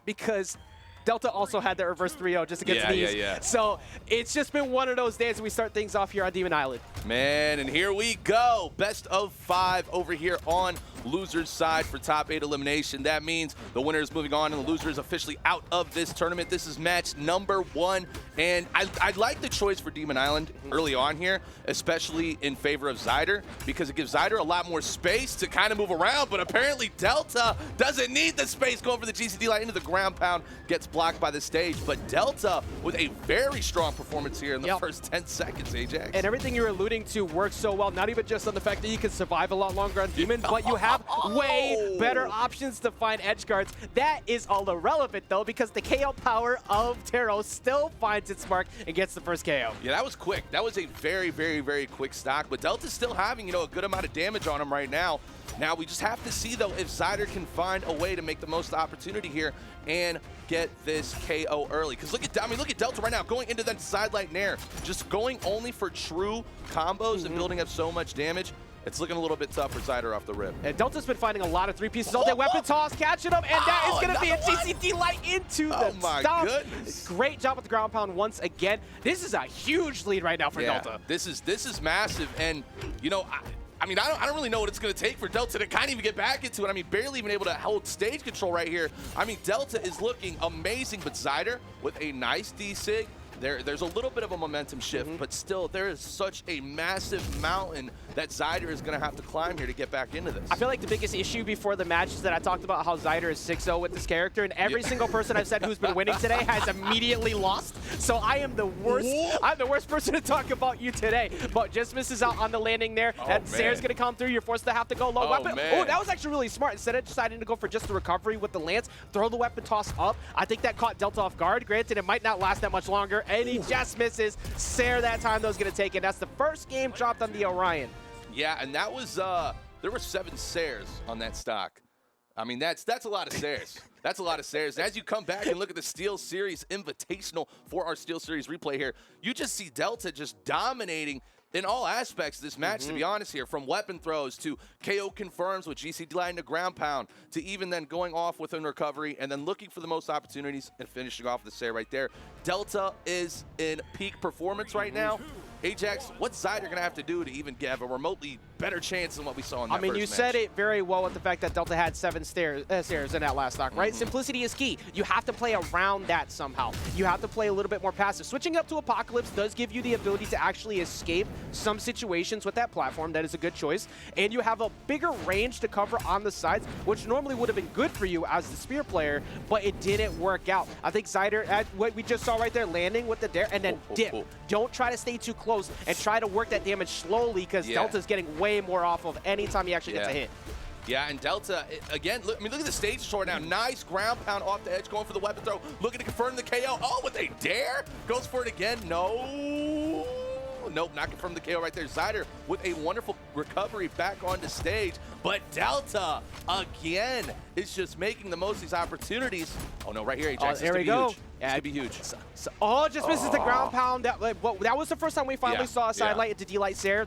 because Delta also had the reverse 3-0 just against these. So it's just been one of those days when we start things off here on Demon Island. Man, and here we go. Best of 5 over here on loser's side for top 8 elimination. That means the winner is moving on and the loser is officially out of this tournament. This is match number 1, and I like the choice for Demon Island early on here, especially in favor of Zyder, because it gives Zyder a lot more space to kind of move around, but apparently Delta doesn't need the space going for the GCD line into the ground pound, gets blocked by the stage, but Delta with a very strong performance here in the first 10 seconds, Ajax. And everything you're alluding to works so well, not even just on the fact that you can survive a lot longer on Demon, but you have way better options to find edge guards. That is all irrelevant though, because the KO power of Taro still finds its mark and gets the first KO. Yeah, that was quick. That was a very, very, very quick stock, but Delta's still having, you know, a good amount of damage on him right now. Now we just have to see though if Zyder can find a way to make the most opportunity here and get this KO early. Because look at Delta right now going into that side light nair, just going only for true combos and building up so much damage. It's looking a little bit tough for Zyder off the rip. And Delta's been finding a lot of 3 pieces all day. Weapon toss, catching him, and that is going to be a GCD light into the stomp. Goodness. Great job with the ground pound once again. This is a huge lead right now for Delta. This is massive, and you know, I mean, I don't really know what it's going to take for Delta to kind of even get back into it. I mean, barely even able to hold stage control right here. I mean, Delta is looking amazing, but Zyder with a nice D-Sig. There's a little bit of a momentum shift, but still, there is such a massive mountain that Zyder is going to have to climb here to get back into this. I feel like the biggest issue before the match is that I talked about how Zyder is 6-0 with this character, and every single person I've said who's been winning today has immediately lost. So I am the worst. I'm the worst person to talk about you today. But just misses out on the landing there. That Sarah's going to come through. You're forced to have to go low weapon. Oh, that was actually really smart. Instead of deciding to go for just the recovery with the lance, throw the weapon toss up. I think that caught Delta off guard. Granted, it might not last that much longer, and he just misses. Sarah that time, though, is going to take it. That's the first game dropped on the Orion. Yeah, and that was, there were 7 Sares on that stock. I mean, that's a lot of Sares. That's a lot of Sares. And as you come back and look at the SteelSeries Invitational for our SteelSeries replay here, you just see Delta just dominating in all aspects of this match, to be honest here, from weapon throws to KO confirms with GCD line to ground pound, to even then going off with a recovery and then looking for the most opportunities and finishing off the Sarah right there. Delta is in peak performance right now. Ajax, what's Zyder going to have to do to even have a remotely better chance than what we saw in that first match? I mean, you said it very well with the fact that Delta had 7 stairs in that last stock, right? Simplicity is key. You have to play around that somehow. You have to play a little bit more passive. Switching up to Apocalypse does give you the ability to actually escape some situations with that platform. That is a good choice. And you have a bigger range to cover on the sides, which normally would have been good for you as the spear player, but it didn't work out. I think Zyder, what we just saw right there, landing with the dare and then dip. Don't try to stay too close and try to work that damage slowly, because Delta's getting way more off of anytime he actually gets a hit. Yeah, and Delta, again, look at the stage short now. Nice ground pound off the edge, going for the weapon throw, looking to confirm the KO. Oh, with a dare? Goes for it again. No. Nope, not confirmed the KO right there. Zyder with a wonderful recovery back onto stage. But Delta, again, is just making the most of these opportunities. Oh, no, right here, Ajax. There we go. Yeah, it'd be huge. Just misses the ground pound. That was the first time we finally saw a side light into D-Light Sarah.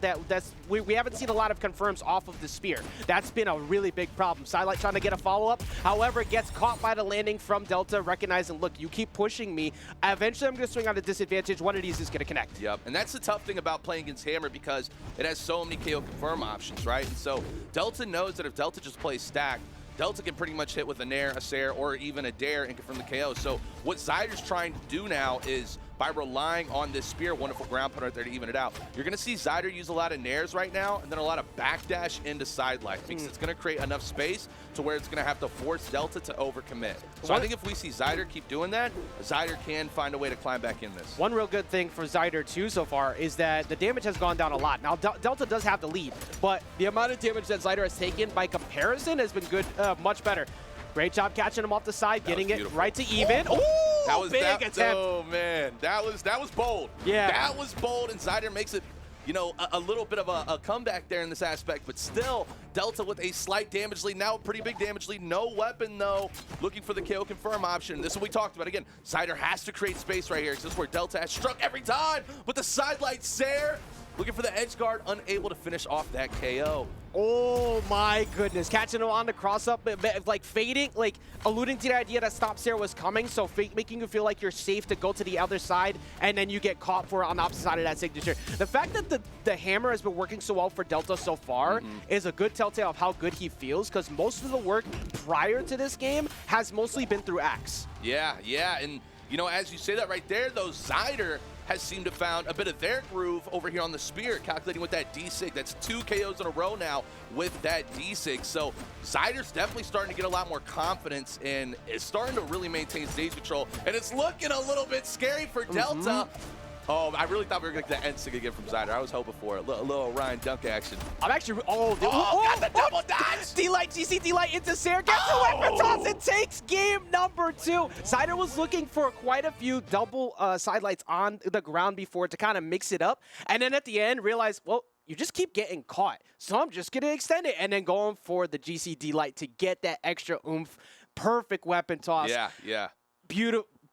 We haven't seen a lot of confirms off of the spear. That's been a really big problem. Sidelight trying to get a follow-up. However, gets caught by the landing from Delta, recognizing, look, you keep pushing me. Eventually, I'm going to swing on a disadvantage. One of these is going to connect. Yep, and that's the tough thing about playing against Hammer, because it has so many KO confirm options, right? And so Delta knows that if Delta just plays stack, Delta can pretty much hit with a nair, a Sair, or even a dare and confirm the KO. So what Zyder's trying to do now is, by relying on this spear, wonderful ground pound right there to even it out, you're going to see Zyder use a lot of nairs right now, and then a lot of backdash into side light, because it's going to create enough space to where it's going to have to force Delta to overcommit. So I think if we see Zyder keep doing that, Zyder can find a way to climb back in this. One real good thing for Zyder too so far is that the damage has gone down a lot. Now Delta does have the lead, but the amount of damage that Zyder has taken by comparison has been good, much better. Great job catching him off the side, getting it right to even. That was big attempt. Oh man, that was bold. Yeah, that was bold, and Zyder makes it, you know, a little bit of a comeback there in this aspect, but still Delta with a slight damage lead, now a pretty big damage lead. No weapon though, looking for the KO confirm option. This is what we talked about. Again, Zyder has to create space right here, because this is where Delta has struck every time with the sidelight Sair. Looking for the edge guard, unable to finish off that KO. Oh my goodness, catching him on the cross up, like fading, like alluding to the idea that stop stare was coming, so making you feel like you're safe to go to the other side, and then you get caught for on the opposite side of that signature. The fact that the hammer has been working so well for Delta so far is a good telltale of how good he feels, because most of the work prior to this game has mostly been through Axe. Yeah, and you know, as you say that right there, though, Zyder has seemed to have found a bit of their groove over here on the Spear, calculating with that D-Sig. That's 2 KOs in a row now with that D-Sig. So Zyder's definitely starting to get a lot more confidence and is starting to really maintain stage control. And it's looking a little bit scary for Delta. Oh, I really thought we were going to get that N-Sig again from Zyder. I was hoping for it. A little Ryan Dunk action. I'm actually... got the double dodge! D-Light, GC D-Light into Sair, gets a weapon toss and takes game number 2. Zyder was looking for quite a few double sidelights on the ground before to kind of mix it up. And then at the end, realized, well, you just keep getting caught. So I'm just going to extend it. And then going for the GC D-Light to get that extra oomph. Perfect weapon toss. Yeah.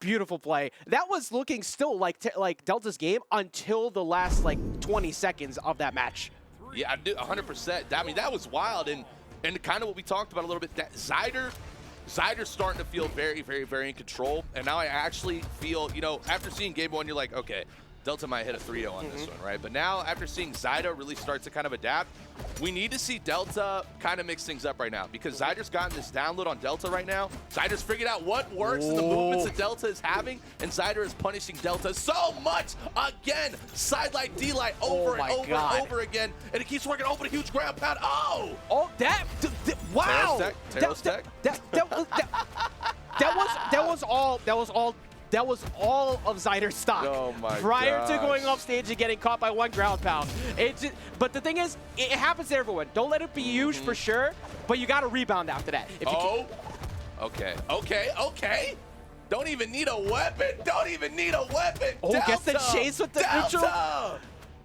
Beautiful play. That was looking still like Delta's game until the last like 20 seconds of that match. Yeah, I do 100%. I mean, that was wild, and kind of what we talked about a little bit. That Zyder's starting to feel very in control, and now I actually feel, you know, after seeing game 1, you're like, okay, Delta might hit a 3-0 on this one, right? But now, after seeing Zyder really start to kind of adapt, we need to see Delta kind of mix things up right now, because Zyder's gotten this download on Delta right now. Zyder's figured out what works in the movements that Delta is having, and Zyder is punishing Delta so much. Again, sidelight, D-light, over and over again, and it keeps working over the huge ground pound. Oh, wow! Tails tech. That was all of Zyder's stock. Oh my prior to going off stage and getting caught by 1 ground pound. But the thing is, it happens to everyone. Don't let it be huge for sure, but you got to rebound after that. If you Okay. Don't even need a weapon. Oh, Delta, gets the chase with the neutral.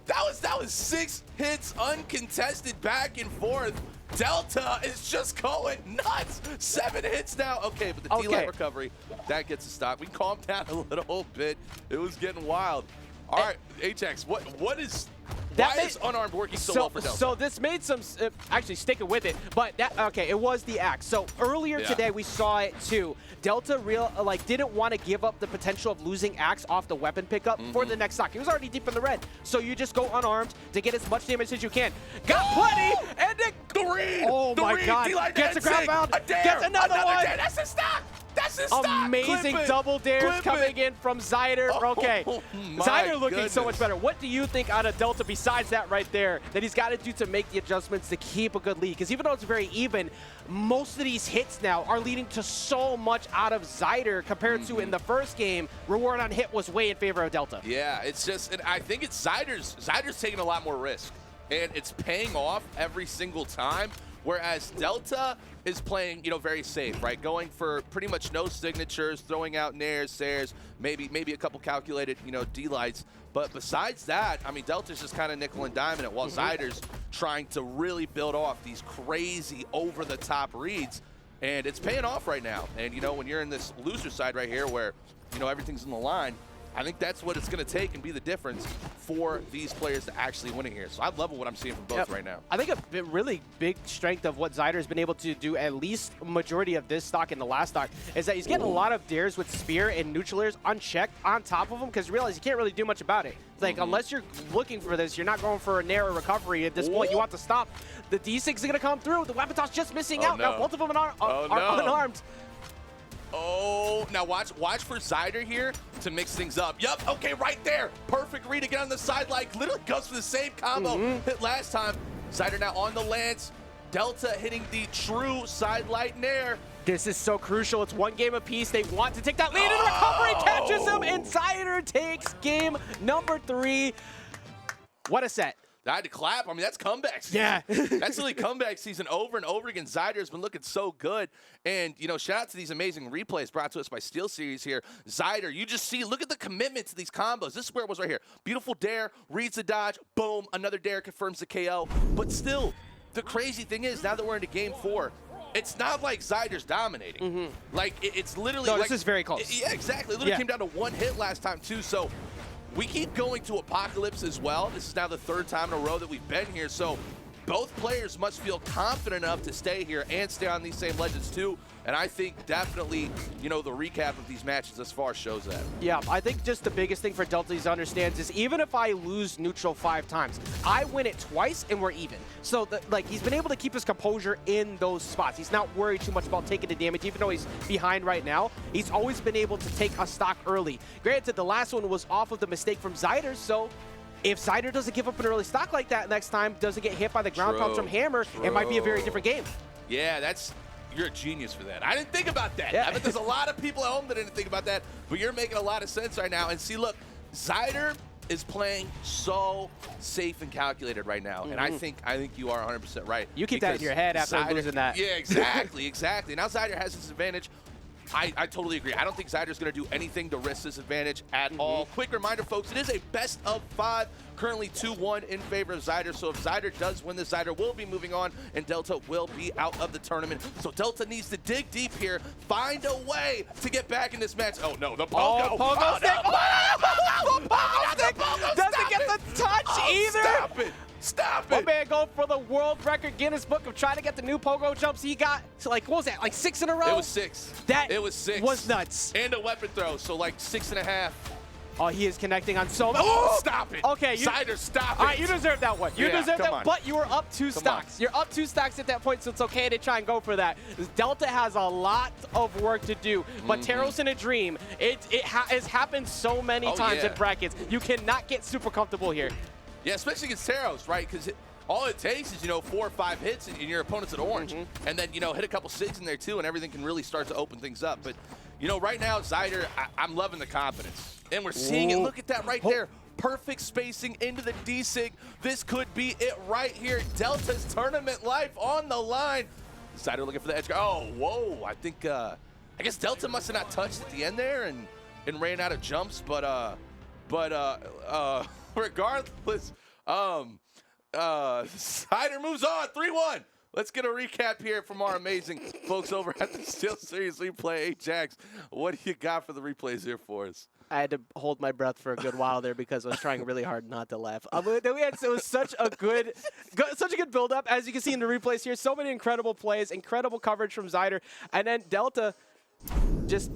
That was 6 hits uncontested back and forth. Delta is just going nuts. 7 hits now. Okay, but the D-Light recovery, that gets a stop. We calmed down a little bit. It was getting wild. All right, HX, why is unarmed working so well for Delta? So this made some, actually sticking with it, but it was the Axe. So earlier today we saw it too. Delta didn't want to give up the potential of losing Axe off the weapon pickup for the next stock. He was already deep in the red. So you just go unarmed to get as much damage as you can. Got plenty, and then oh my god, gets a ground pound, gets another one. Dare. That's his stock. That's his stock. Amazing double dares coming in from Zyder. Okay, Zyder looking so much better. What do you think out of Delta besides that right there that he's got to do to make the adjustments to keep a good lead? Because even though it's very even, most of these hits now are leading to so much out of Zyder compared to in the first game. Reward on hit was way in favor of Delta. Yeah, it's just, and I think it's Zyder's taking a lot more risk, and it's paying off every single time. Whereas Delta is playing, you know, very safe, right? Going for pretty much no signatures, throwing out nairs, Sairs, maybe a couple calculated, you know, D-lights. But besides that, I mean, Delta's just kind of nickel and diming it, while Zyder's trying to really build off these crazy over-the-top reads. And it's paying off right now. And, you know, when you're in this loser side right here where, you know, everything's on the line, I think that's what it's going to take and be the difference for these players to actually win it here. So I love what I'm seeing from both right now. I think a really big strength of what Zyder has been able to do, at least majority of this stock and the last stock, is that he's getting a lot of dares with Spear and neutralers unchecked on top of him, because you realize you can't really do much about it. It's like, unless you're looking for this, you're not going for a narrow recovery at this point. You want to stop. The D6 is going to come through. The weapon toss just missing out. Now both of them are unarmed. Oh, now watch for Zyder here to mix things up. Yup, okay, right there. Perfect read to get on the side, like literally goes for the same combo hit last time. Zyder now on the lance. Delta hitting the true side light nair. This is so crucial. It's 1 game apiece. They want to take that lead, and the recovery catches him, and Zyder takes game number 3. What a set. I had to clap. I mean, that's comeback season. Yeah. That's really comeback season over and over again. Zyder's been looking so good. And, you know, shout out to these amazing replays brought to us by SteelSeries here. Zyder, you just see, look at the commitment to these combos. This is where it was right here. Beautiful dare, reads the dodge, boom, another dare confirms the KO. But still, the crazy thing is, now that we're into game 4, it's not like Zyder's dominating. Like, it's literally this is very close. Yeah, exactly. It literally came down to 1 hit last time, too. So we keep going to Apocalypse as well. This is now the 3rd time in a row that we've been here. So both players must feel confident enough to stay here and stay on these same legends too. And I think definitely, you know, the recap of these matches thus far shows that. Yeah, I think just the biggest thing for Delta to understand is even if I lose neutral 5 times, I win it twice and we're even. So, like, he's been able to keep his composure in those spots. He's not worried too much about taking the damage, even though he's behind right now. He's always been able to take a stock early. Granted, the last one was off of the mistake from Zyder, so if Zyder doesn't give up an early stock like that next time, doesn't get hit by the ground pounds from Hammer, it might be a very different game. Yeah, you're a genius for that. I didn't think about that. Yeah. I bet there's a lot of people at home that didn't think about that, but you're making a lot of sense right now. And see, look, Zyder is playing so safe and calculated right now, and I think you are 100% right. You keep that in your head after losing that. Yeah, exactly, exactly. Now Zyder has this advantage. I totally agree. I don't think Zyder's going to do anything to risk this advantage at all. Quick reminder, folks, it is a best of 5, currently 2-1 in favor of Zyder. So if Zyder does win this, Zyder will be moving on, and Delta will be out of the tournament. So Delta needs to dig deep here, find a way to get back in this match. Oh, no, the Pogo. Oh, Pogo stick. No. The Pogo stick doesn't get the touch either. Stop it. Stop My it. man going for the world record Guinness Book of trying to get the new Pogo jumps. He got, like, what was that, like 6 in a row? It was 6. It was 6. Was nuts. And a weapon throw, so like 6.5. Oh, he is connecting on so many. Oh, stop it. Okay. Zyder, stop it. All right, you deserve that one. You deserve that, on. but you were up 2 stocks. You're up 2 stocks at that point, so it's okay to try and go for that. Delta has a lot of work to do, but Taros in a Dream, it has happened so many times in brackets. You cannot get super comfortable here. Yeah, especially against Taros, right? Because all it takes is, 4 or 5 hits and your opponent's at orange. And then, hit a couple 6 in there too, and everything can really start to open things up. But, right now, Zyder, I'm loving the confidence. And we're seeing it. Look at that right there. Perfect spacing into the D-Sig. This could be it right here. Delta's tournament life on the line. Zyder looking for the edge guard. Oh, whoa. I think, I guess Delta must have not touched at the end there and ran out of jumps. But regardless, Zyder moves on, 3-1. Let's get a recap here from our amazing folks over at the SteelSeries Replay. Ajax, what do you got for the replays here for us? I had to hold my breath for a good while there because I was trying really hard not to laugh. It was such a good build-up. As you can see in the replays here, so many incredible plays, incredible coverage from Zyder, and then Delta just...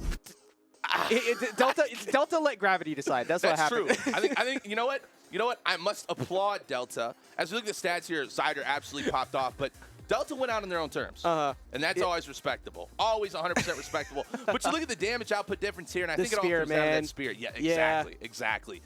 Delta let gravity decide. That's what happened. That's true. I think you know what? You know what? I must applaud Delta. As we look at the stats here, Zyder absolutely popped off, but Delta went out on their own terms. And that's always respectable. Always 100% respectable. But you look at the damage output difference here, and I think it all comes down to that spear. Yeah, exactly.